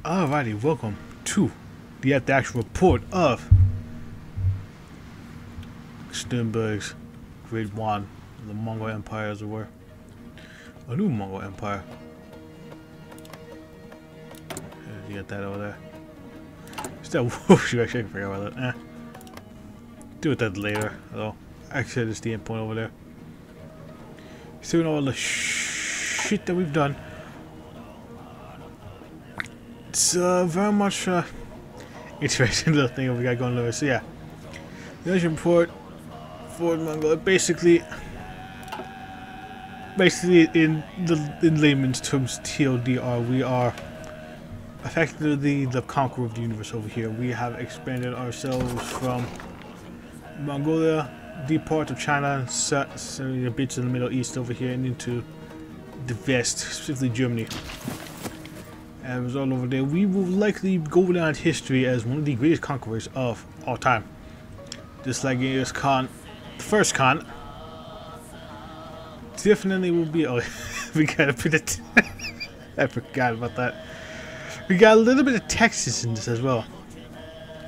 Alrighty, welcome to the actual report of Sternberg's Great One, the Mongol Empire as it were. A new Mongol Empire. You got that over there. Is that wolf shoe? Actually, I can figure out that. Do with that later. Although, actually, there's the endpoint over there. Seeing all the shit that we've done. It's very much interesting little thing we got going on. So yeah, the Nation report for Mongol. Basically in layman's terms, TLDR, we are effectively the conqueror of the universe over here. We have expanded ourselves from Mongolia, deep part of China, a bits in the Middle East over here, and into the West, specifically Germany. And it was all over there. We will likely go down in history as one of the greatest conquerors of all time. Just like Genghis Khan, the first Khan. Definitely will be. Oh, we gotta put it. I forgot about that. We got a little bit of Texas in this as well.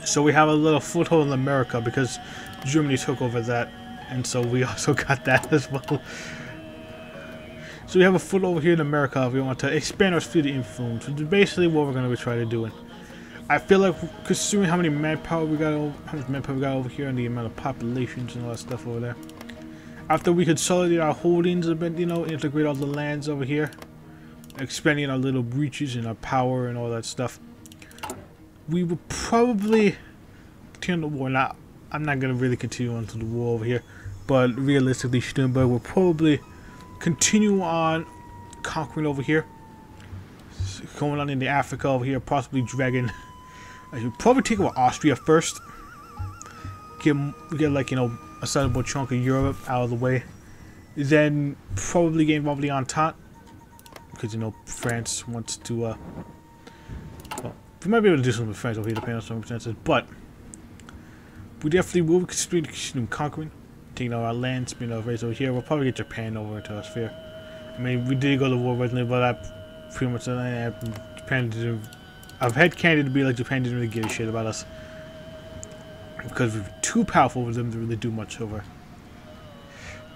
So we have a little foothold in America because Germany took over that, and so we also got that as well. So we have a foot over here in America. We want to expand our sphere of influence, which is basically what we're going to be trying to do. I feel like, considering how much manpower we got over here, and the amount of populations and all that stuff over there, after we consolidate our holdings a bit, integrate all the lands over here, expanding our little breaches and our power and all that stuff, we will probably continue the war. Now, I'm not going to really continue on to the war over here, but realistically, Sternberg will probably continue on conquering over here, going on into Africa over here, possibly dragging. I should probably take over Austria first. Get like a sizable chunk of Europe out of the way. Then probably get involved in the Entente because France wants to. Well, we might be able to do something with France over here, depending on circumstances. But we definitely will continue conquering. Taking our land, spinning our race over here. We'll probably get Japan over into our sphere. I mean, we did go to war originally, but I pretty much Japan didn't. I've had candid to be like Japan didn't really give a shit about us because we're too powerful for them to really do much over.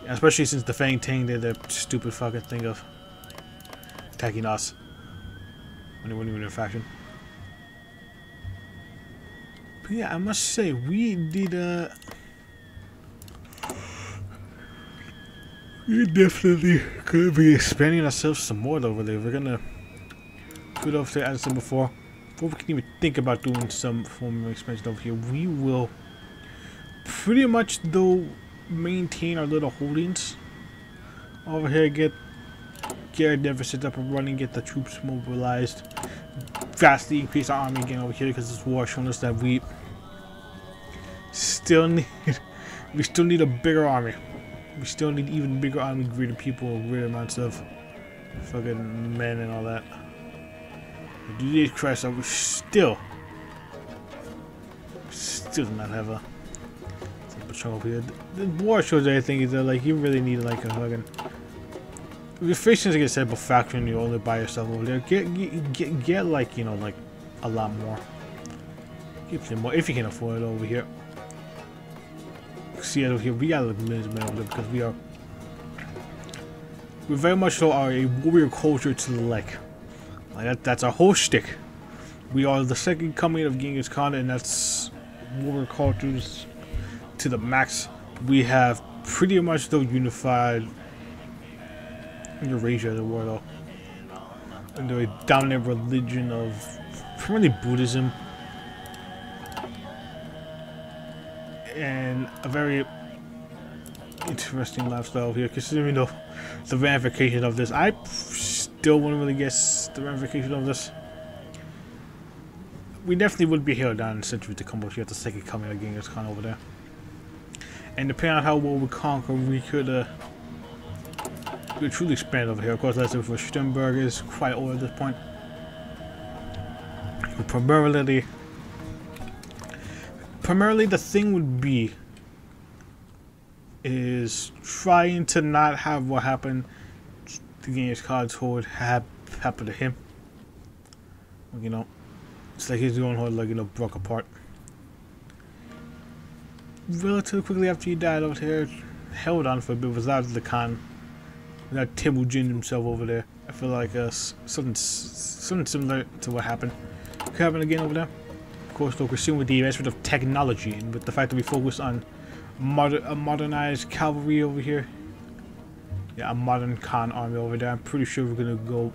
Especially since the Fang Tang did their stupid fucking thing of attacking us when they weren't even in faction. But yeah, I must say we did we're definitely gonna be expanding ourselves some more over there. We're gonna put over there, as I said before we can even think about doing some form of expansion over here. We will pretty much though maintain our little holdings over here, get our deficit up and running, get the troops mobilized, vastly increase our army again over here because this war showing us that we still need a bigger army. We still need even bigger army, greater people, greater amounts of fucking men and all that. Jesus Christ, we still do not have a patrol over here. The war shows everything is that like you really need like a fucking. If you're facing like I said, but faction, you only by yourself over there. Get like like a lot more. Get some more if you can afford it over here. See it over here, we got millions of men over there because we very much so are a warrior culture to the like that's our whole shtick. We are the second coming of Genghis Khan, and that's warrior cultures to the max. We have pretty much though unified Eurasia as a war though under a dominant religion of primarily Buddhism. And a very interesting lifestyle here, considering the ramification of this. I still wouldn't really guess the ramification of this. We definitely would be held down in centuries to come over here at the second coming of Genghis Khan over there. And depending on how well we conquer, we could truly expand over here. Of course, let's say for Sternberg is quite old at this point. But primarily the thing would be is trying to not have what happened to Genghis Khan's horde happen to him. It's like his own whole, like, you know, broke apart. Relatively quickly after he died over here, held on for a bit without the Khan, without Temujin himself over there. I feel like something similar to what happened could happen again over there. Of course, though, we're seeing with the advancement of technology and with the fact that we focus on a modernized cavalry over here. Yeah, a modern Khan army over there. I'm pretty sure we're gonna go.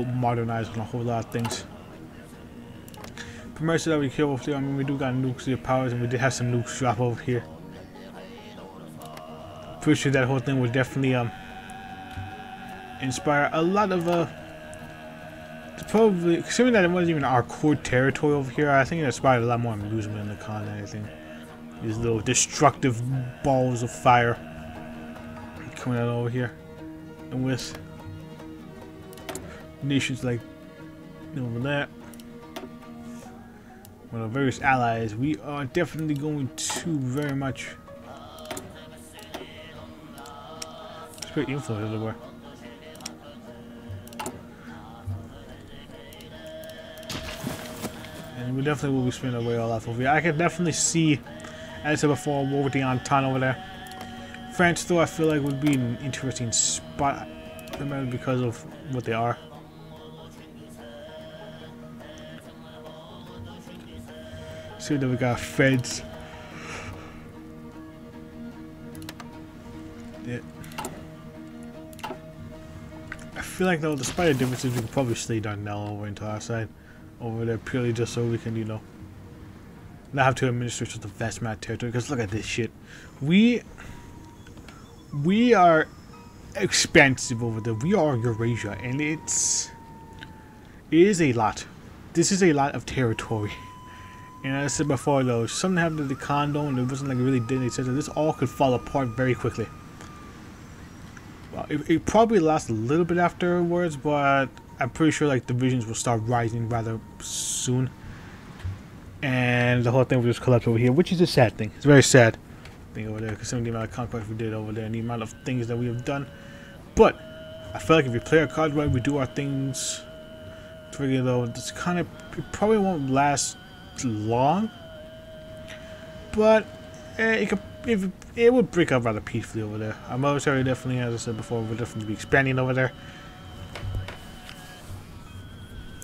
Modernize on a whole lot of things. Primarily so that we kill over there. I mean, we do got nuclear powers, and we did have some nukes drop over here. Pretty sure that whole thing would definitely inspire a lot of probably, considering that it wasn't even our core territory over here, I think it inspired a lot more amusement in the Khan than anything. These little destructive balls of fire coming out over here, and with nations like over there, with our various allies, we are definitely going to very much spread influence everywhere. And we definitely will be spinning away all that over here. I can definitely see, as I said before, war with the Entente over there. France, though, I feel like would be an interesting spot, primarily because of what they are. See that we got feds. Yeah. I feel like, though, despite the differences, we could probably slay Darnell over into our side over there, purely just so we can, you know, not have to administer such a vast amount of territory. Because look at this shit. We are expansive over there. We are Eurasia, and it is a lot. This is a lot of territory. And as I said before, though, something happened to the Kondo, and it wasn't like it really did. It said that this all could fall apart very quickly. Well, it probably lasts a little bit afterwards, but I'm pretty sure like divisions will start rising rather soon, and the whole thing will just collapse over here, which is a sad thing. It's a very sad thing over there, considering the amount of conquest we did over there and the amount of things that we have done. But I feel like if we play our cards right, we do our things. Though, this kind of, it probably won't last long, but it would break up rather peacefully over there. Our military definitely, as I said before, will definitely be expanding over there.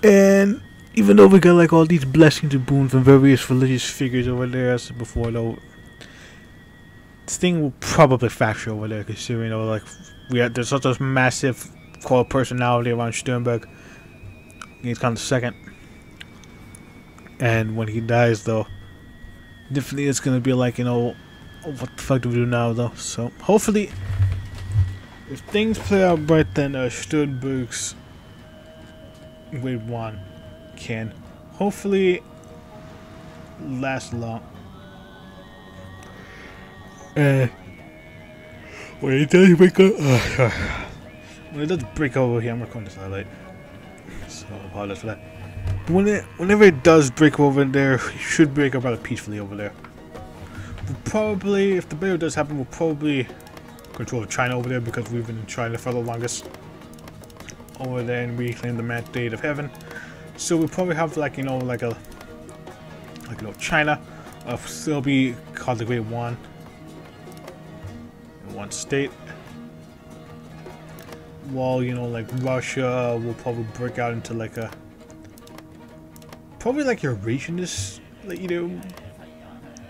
And even though we got like all these blessings and boons from various religious figures over there, as I said before, though, this thing will probably fracture over there, considering, you know, like there's such a massive core personality around Sternberg. He's kind of second, and when he dies, though, definitely it's gonna be like, you know, what the fuck do we do now, though? So hopefully, if things play out right, then Sternberg's Wave 1 can hopefully last long. When it does break up, when it does break over here, I'm recording this highlight, so I apologize for that. But whenever it does break over there, it should break up rather peacefully over there. We'll probably, if the battle does happen, we'll probably control China over there, because we've been in China for the longest over there and reclaim the mandate of heaven. So we'll probably have like, you know, like China still be called the Great One in one state, while, you know, like Russia will probably break out into like a probably like Eurasianist, like, you know,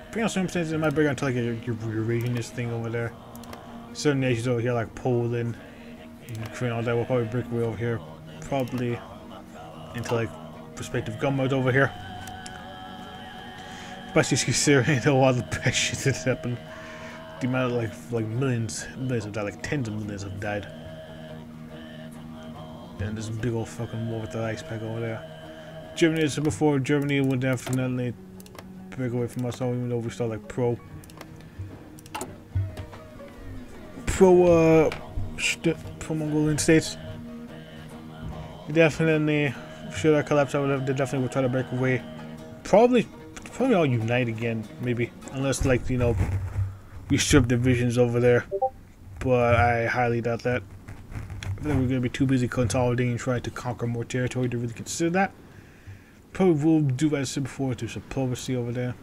depending on circumstances, it might break out into like a Eurasianist thing over there. Certain nations over here like Poland, Ukraine, all that will probably break away over here, probably into like prospective government over here. Especially considering all the bad shit that's happened. The amount of like millions have died, like tens of millions have died. And this big old fucking war with the ice pack over there. Germany, as I said before, Germany would definitely break away from us, even though we still like pro Mongolian states. Definitely, should I collapse out of them, they definitely will try to break away. Probably all unite again, maybe, unless, like, you know, we strip divisions over there, but I highly doubt that. I think we're gonna be too busy consolidating and trying to conquer more territory to really consider that. Probably will do, as I said before, to diplomacy over there.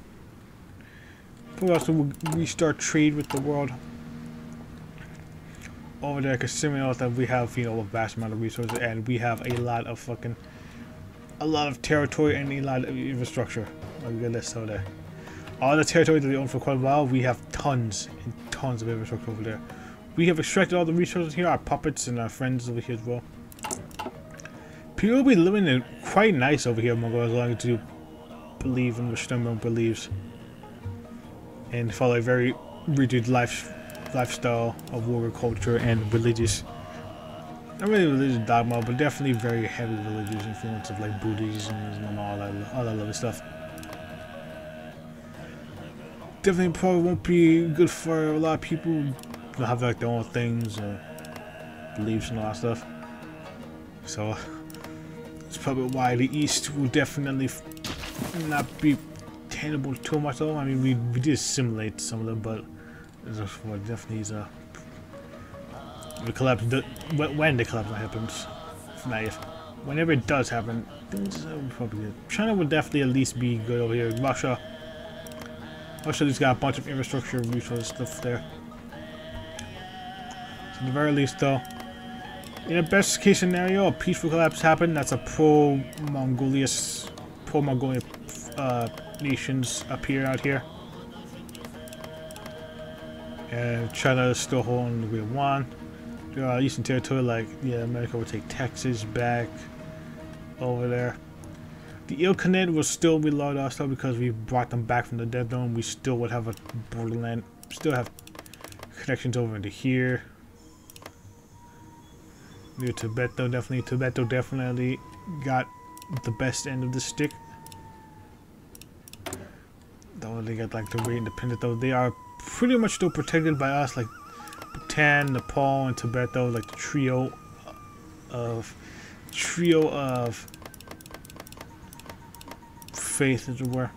Probably also will restart trade with the world over there, considering all that we have, you know, a vast amount of resources and we have a lot of territory and a lot of infrastructure. I'll get this over there. All the territory that we own for quite a while, we have tons and tons of infrastructure over there. We have extracted all the resources here, our puppets and our friends over here as well. People will be living in quite nice over here, Mongolia, as long as you believe in what Sturmberg believes. And follow a very rigid lifestyle of warrior culture and religious, not really religious dogma, but definitely very heavy religious influence of like Buddhism and all that other stuff. Definitely probably won't be good for a lot of people who have like their own things or beliefs and all that stuff. So it's probably why the East will definitely not be tenable too much though. I mean, we did assimilate some of them, but definitely is the collapse. When the collapse happens, not if. Whenever it does happen, things are probably good. China would definitely at least be good over here. Russia just got a bunch of infrastructure resource stuff there. So at the very least though, in a best case scenario, a peaceful collapse happened. That's a pro-Mongolian nations appear out here. And China is still holding the Great One. Eastern territory, like, yeah, America would take Texas back over there. The Ilkhanate will still be loyal to us though, because we brought them back from the Dead Zone. We still would have a borderland, still have connections over into here. Near Tibet though, definitely got the best end of the stick. Though they got like the very independent though, they are pretty much still protected by us, like Bhutan, Nepal, and Tibet though, like the trio of faith, as it were,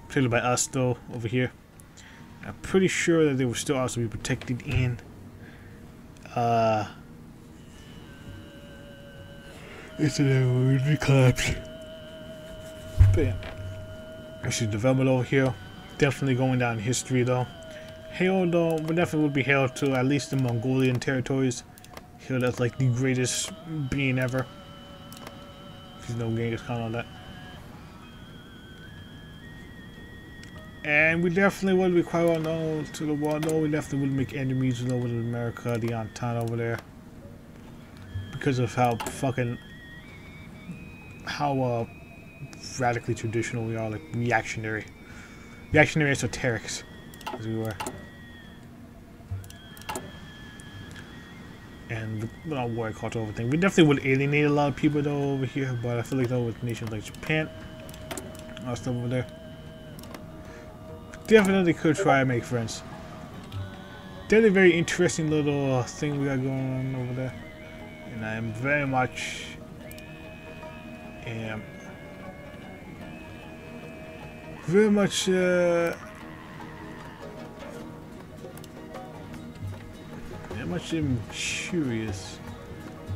protected by us though over here. I'm pretty sure that they will still also be protected in it's a collapse. But yeah, actually development over here definitely going down in history though. Hail though, we definitely would be hailed to at least the Mongolian territories. Hailed as like the greatest being ever. There's no Genghis Khan on that. And we definitely would be quite well known to the world though. We definitely would make enemies over with America, the Entente over there. Because of how radically traditional we are, like reactionary esoterics, as we were. And the war culture over thing. We definitely would alienate a lot of people though over here, but I feel like though with nations like Japan, all stuff over there, definitely could try and make friends. Definitely very interesting little thing we got going on over there, and I am very much curious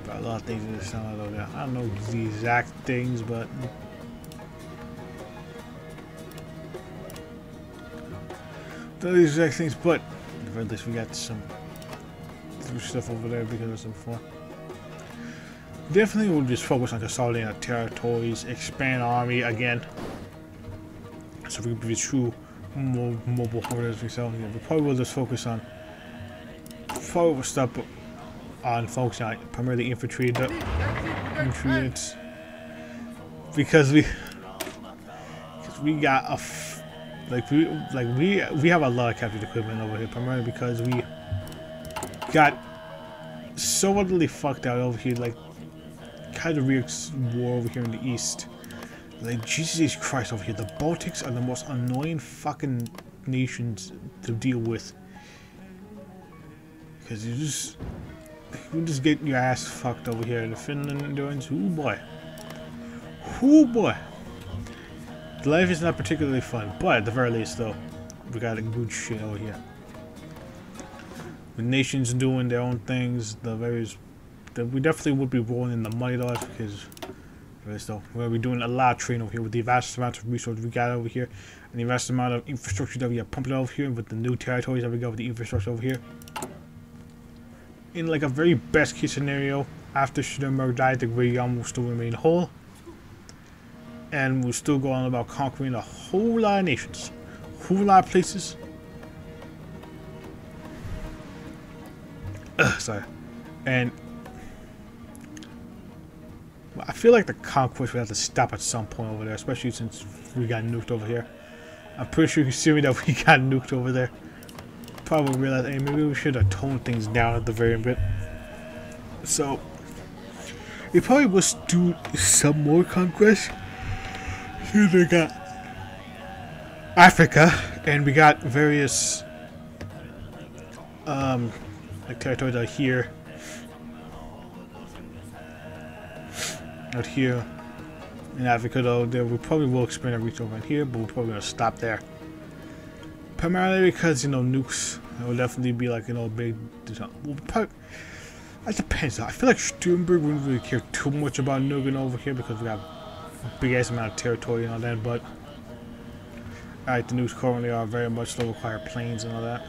about a lot of things in this town over there. I don't know the exact things, but not the exact things, but at the very least we got some stuff over there because of some before. Definitely we'll just focus on consolidating our territories, expand our army again, so we can be true mobile holders ourselves. Yeah, we probably will just focus on focusing on primarily infantry, because we got we have a lot of captured equipment over here, primarily because we got so utterly fucked out over here, like kind of real war over here in the east. Like Jesus Christ, over here the Baltics are the most annoying fucking nations to deal with, because you just get your ass fucked over here. The Finlanders, oh boy, life is not particularly fun, but at the very least though, we got a good shit over here. The nations doing their own things, the various we definitely would be rolling in the money though, because we're going to be doing a lot of training over here with the vast amount of resources we got over here, and the vast amount of infrastructure that we are pumping over here with the new territories that we got with the infrastructure over here. In like a very best case scenario, after Sturenberg died, the Great Yam will still remain whole, and we'll still go on about conquering a whole lot of nations, a whole lot of places. Sorry. And I feel like the conquest would have to stop at some point over there, especially since we got nuked over here. I'm pretty sure considering that we got nuked over there, probably realize, hey, maybe we should have toned things down at the very bit. So we probably must do some more conquest. Here we got Africa, and we got various like territories out here. Out here in Africa though, there we probably will expand our reach over here, but we're probably gonna stop there. Primarily because, you know, nukes, it will definitely be like, you know, big. We'll probably, it depends. I feel like Sturenberg wouldn't really care too much about nuking over here because we got a big ass amount of territory and all that, but alright, the nukes currently are very much still require planes and all that.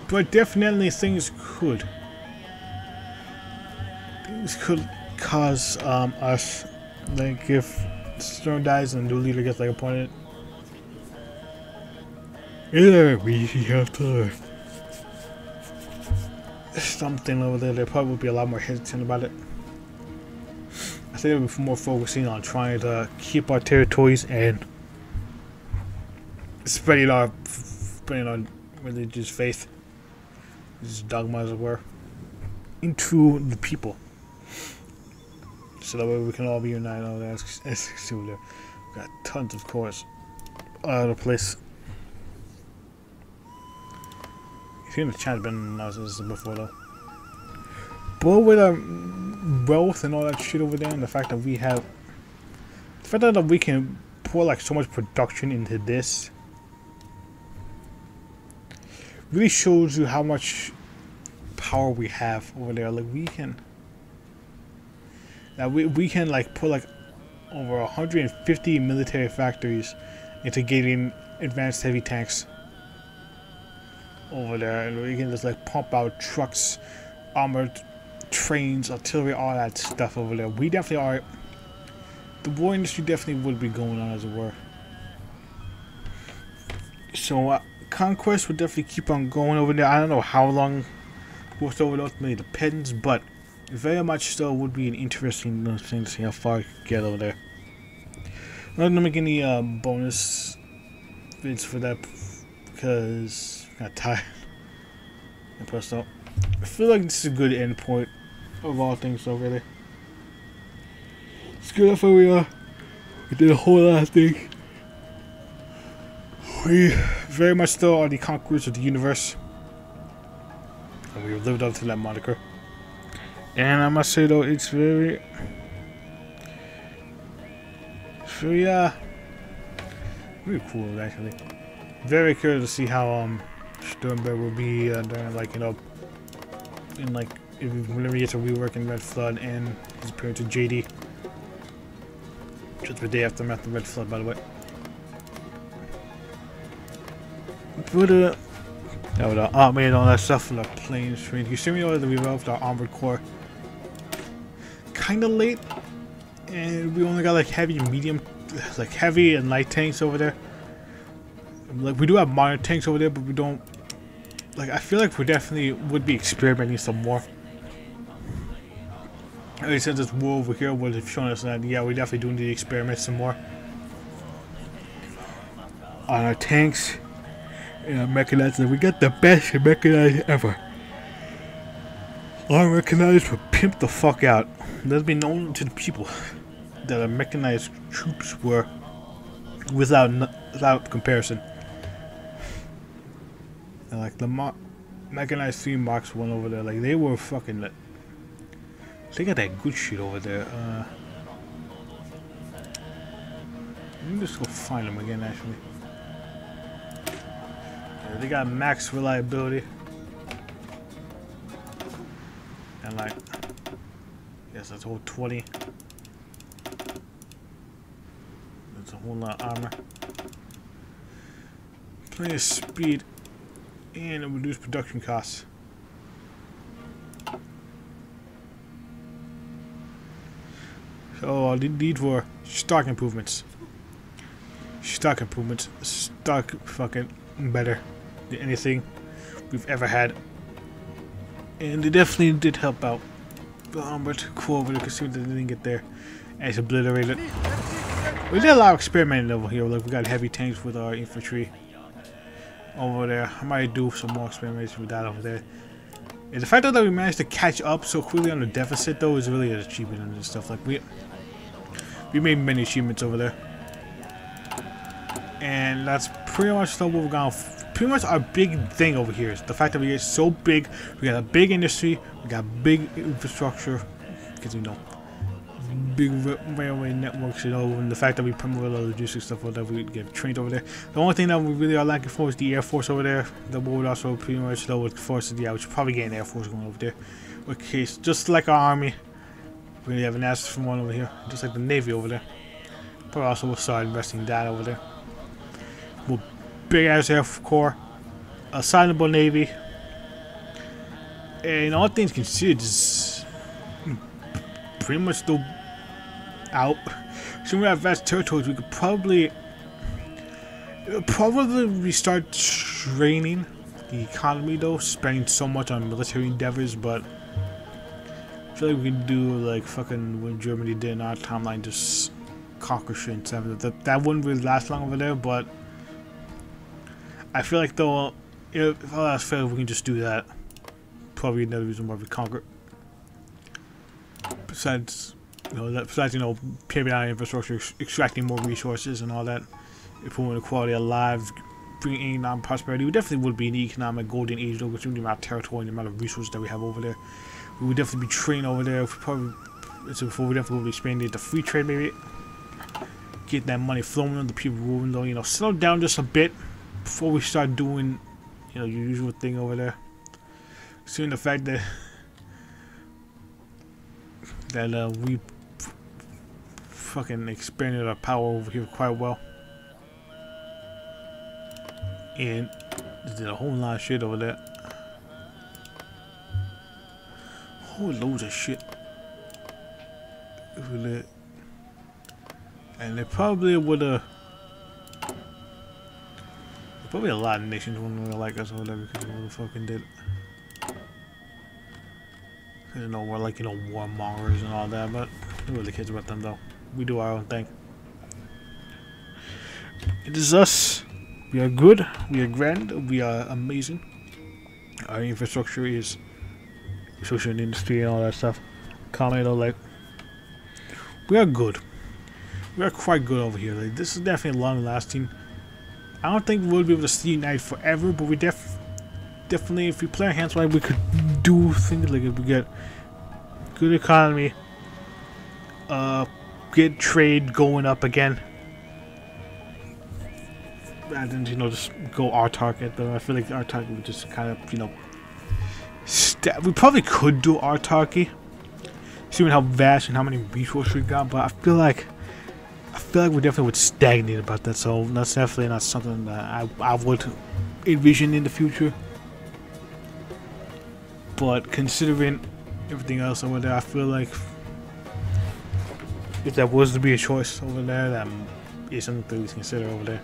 But definitely things could cause us, like if Stern dies and a new leader gets like appointed, yeah, we have to something over there. They probably would be a lot more hesitant about it. I think they'll be more focusing on trying to keep our territories and spreading our religious faith, this dogma as it were, into the people. So that way we can all be united. Oh, that's we got tons of cores all over the place. If you're in the chat, been announced this before though. But with our wealth and all that shit over there, and the fact that we have, the fact that we can pour like so much production into this, really shows you how much power we have over there. Like we can. Now we can like put like over 150 military factories into getting advanced heavy tanks over there, and we can just like pump out trucks, armored trains, artillery, all that stuff over there. We definitely are. The war industry definitely would be going on, as it were. So conquest would definitely keep on going over there. I don't know how long. What's over there ultimately depends, but very much still would be an interesting thing to see how far I could get over there. I'm not gonna make any bonus vids for that because I got tired and pressed out. I feel like this is a good end point of all things, so really. It's good enough where we are. We did a whole lot of things. We very much still are the conquerors of the universe. And we've lived up to that moniker. And I must say though, it's very cool actually. Very curious to see how Sturenberg will be during, like, you know, in like whenever he gets a rework in Red Flood and his appearance to JD. Just the day after the Red Flood, by the way. But yeah, with our army and all that stuff, and our planes, trains. You see me over the revolved our armored core. Kinda late, and we only got like heavy and medium, like heavy and light tanks over there. Like we do have modern tanks over there, but we don't. Like I feel like we definitely would be experimenting some more. At least since this war over here would have shown us that, yeah, we definitely do need to experiment some more on our tanks and our mechanized. We got the best mechanized ever. Our mechanized were pimped the fuck out. Let it be known to the people that our mechanized troops were without comparison. And like the mechanized 3 Marks 1 over there, like they were fucking lit. They got that good shit over there. Let me just go find them again, actually. Yeah, they got max reliability. something like. Yes, that's a whole 20. That's a whole lot of armor. Plenty of speed and a reduced production costs. So I need for stock improvements. Stock improvements. Stock fucking better than anything we've ever had. And they definitely did help out. But cool over there, because they didn't get there. And it's obliterated. We did a lot of experimenting over here. Like we got heavy tanks with our infantry over there. I might do some more experiments with that over there. And the fact that we managed to catch up so quickly on the deficit though is really an achievement and stuff. Like we made many achievements over there. And that's pretty much what we've gone. Pretty much our big thing over here is the fact that we get so big. We got a big industry, we got big infrastructure, because you know, big railway networks, you know, and the fact that we promote a lot of logistics stuff, that we get trained over there. The only thing that we really are lacking for is the Air Force over there. That would also pretty much know what forces, yeah, we should probably get an Air Force going over there. Okay, so just like our army, we really haven't asked for one over here, just like the Navy over there. But also we'll start investing in that over there. We'll big ass Air Corps, a sizable Navy, and all things considered, is pretty much still out. So we have vast territories. We could probably restart training the economy though, spending so much on military endeavors, but I feel like we can do like fucking when Germany did in our timeline, just conquer shit and stuff. That wouldn't really last long over there, but I feel like though, if all else fails, we can just do that. Probably another reason why we conquer. Besides, you know, paving out infrastructure, extracting more resources and all that, improving the quality of lives, bringing economic prosperity. We definitely would be an economic golden age though, considering the amount of territory and the amount of resources that we have over there. We would definitely be trained over there. Probably, so before we definitely would be expanding into free trade, maybe. Get that money flowing, the people moving though, you know, slow down just a bit before we start doing, you know, your usual thing over there. Seeing the fact that we fucking expanded our power over here quite well, and did a whole lot of shit over there. Whole loads of shit over there, and they probably would have. Probably a lot of nations wouldn't really like us or whatever because we fucking did. You know, we're like, you know, warmongers and all that, but who really cares about them though? We do our own thing. It is us. We are good. We are grand. We are amazing. Our infrastructure is social and industry and all that stuff. Economy, though, like we are good. We are quite good over here. Like this is definitely long lasting. I don't think we'll be able to stay united forever, but we definitely, if we play our hands right, we could do things like if we get good economy, get trade going up again, and then, you know, just go autark. Though I feel like autarky would just kind of, you know, we probably could do autarky, seeing how vast and how many resources we got, but I feel like we definitely would stagnate about that, so that's definitely not something that I would envision in the future. But considering everything else over there, I feel like if there was to be a choice over there, that is something to consider over there.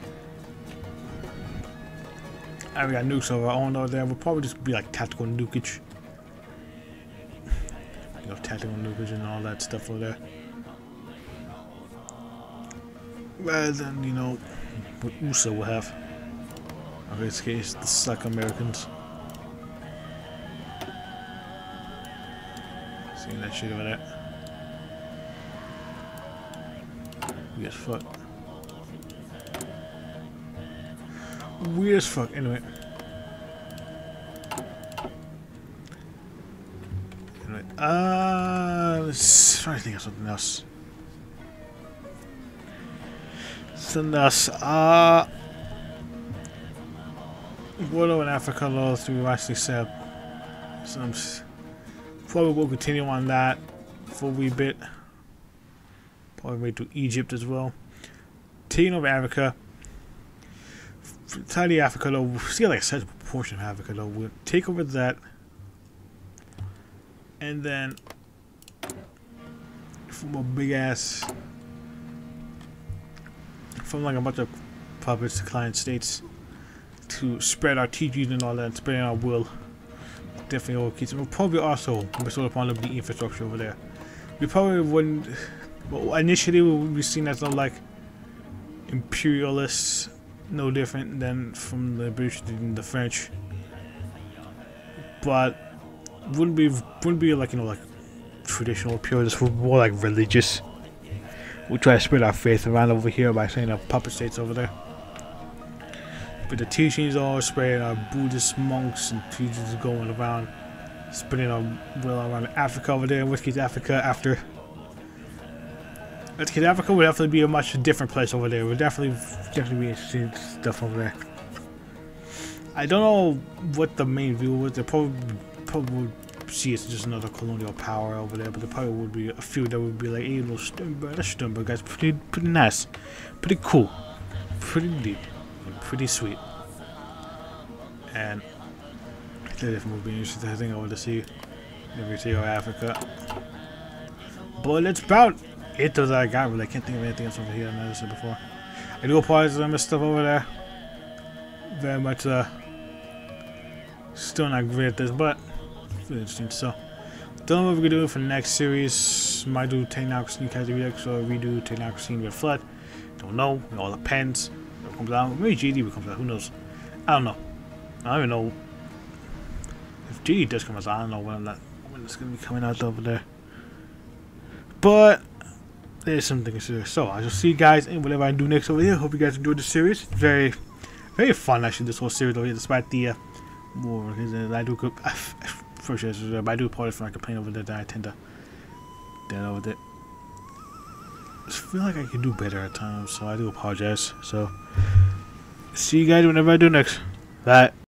And we got nukes of our own over there. We'll probably just be like tactical nukage. You know, tactical nukage and all that stuff over there. Rather than, you know, what USA will have. In this case, the suck Americans. Seeing that shit over there. Weird as fuck. Weird as fuck. Anyway. Let's try to think of something else. What over in Africa, though, we actually set some Probably will continue on that for a wee bit. Probably way to Egypt as well. Taking over Africa. Entirely Africa though, see like a certain proportion of Africa though. We'll take over that. And then from a big ass, from like a bunch of puppets to client states to spread our teachings and all that, and spreading our will. Definitely all keys. We'll probably also bestow upon them the infrastructure over there. We probably wouldn't. Well, initially we would be seen as like imperialists, no different than from the British and the French. But wouldn't be like, you know, like traditional purists. We're more like religious. We try to spread our faith around over here by setting up puppet states over there. But the teachings are spreading, our Buddhist monks and teachers going around spreading our will around Africa over there. In which case Africa after. In which case Africa would definitely be a much different place over there. Would definitely be interesting stuff over there. I don't know what the main view was. They probably would see it's just another colonial power over there, but there probably would be a few that would be like, hey, little Sternberg, that Sternberg guy's pretty nice, pretty cool, pretty deep, and pretty sweet. And that would be interesting. I think I want to see everything of Africa. But it's about it that I got. Really, I can't think of anything else over here. I never said before. I do apologize for some stuff over there. Very much still not great at this, but really interesting. So don't know what we're gonna do for the next series. Might do Technocracy Kaiser Redux or redo Technocracy Red Flood. Don't know. It all depends. What comes out. Maybe GD will come out. Who knows? I don't know. I don't even know if GD does come out. I don't know when it's gonna be coming out over there. But there's something to consider. So I shall see you guys in whatever I do next over here. Hope you guys enjoyed the series. Very, very fun actually. This whole series over here, despite the war. I do good. For sure, but I do apologize for my complaint over there that I tend to dead over there. I feel like I can do better at times, so I do apologize. So see you guys whenever I do next. Bye.